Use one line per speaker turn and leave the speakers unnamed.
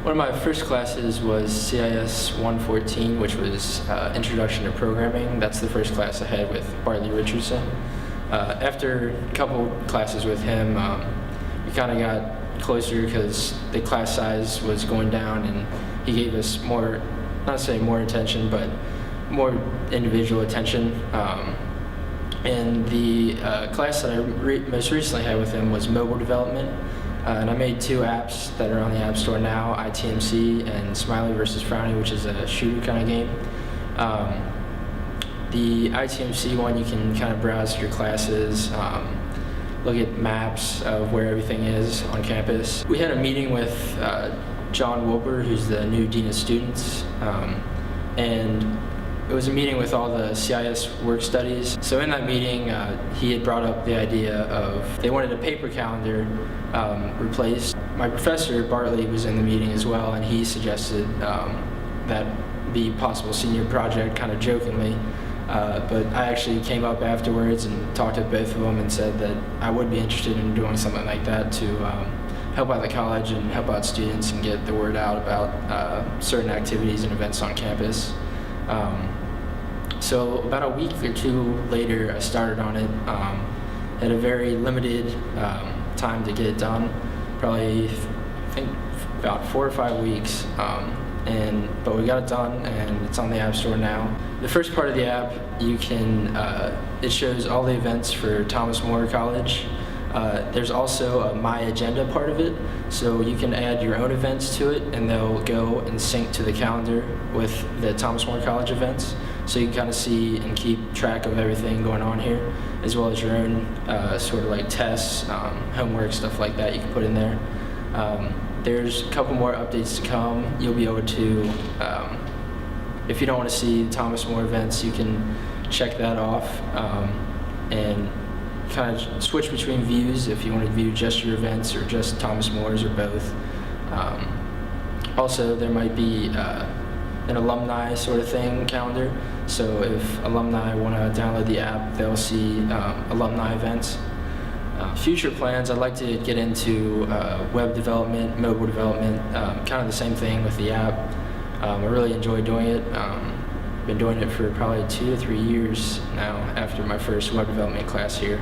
One of my first classes was CIS 114, which was Introduction to Programming. That's the first class I had with Bartley Richardson. After a couple classes with him, we kind of got closer because the class size was going down, and he gave us more, not saying more attention, but more individual attention. And the class that I most recently had with him was mobile development. And I made 2 apps that are on the App Store now, TMC and Smiley vs. Frowny, which is a shooter kind of game. The TMC one, you can kind of browse your classes, look at maps of where everything is on campus. We had a meeting with John Wilbur, who's the new Dean of Students, and it was a meeting with all the CIS work studies. So in that meeting, he had brought up the idea of they wanted a paper calendar replaced. My professor, Bartley, was in the meeting as well, and he suggested that be a possible senior project, kind of jokingly. But I actually came up afterwards and talked to both of them and said that I would be interested in doing something like that to help out the college and help out students and get the word out about certain activities and events on campus. So about a week or 2 later, I started on it. Had a very limited time to get it done, probably I think about 4 or 5 weeks. But we got it done, and it's on the App Store now. The first part of the app, you can it shows all the events for Thomas More College. There's also a My Agenda part of it, so you can add your own events to it, and they'll go and sync to the calendar with the Thomas More College events. So you can kind of see and keep track of everything going on here, as well as your own sort of like tests, homework, stuff like that you can put in there. There's a couple more updates to come. You'll be able to, if you don't want to see the Thomas More events, you can check that off and kind of switch between views if you want to view just your events or just Thomas More's or both. Also, there might be an alumni sort of thing calendar. So if alumni want to download the app, they'll see alumni events. Future plans, I'd like to get into web development, mobile development, kind of the same thing with the app. I really enjoy doing it. Been doing it for probably 2 to 3 years now after my first web development class here.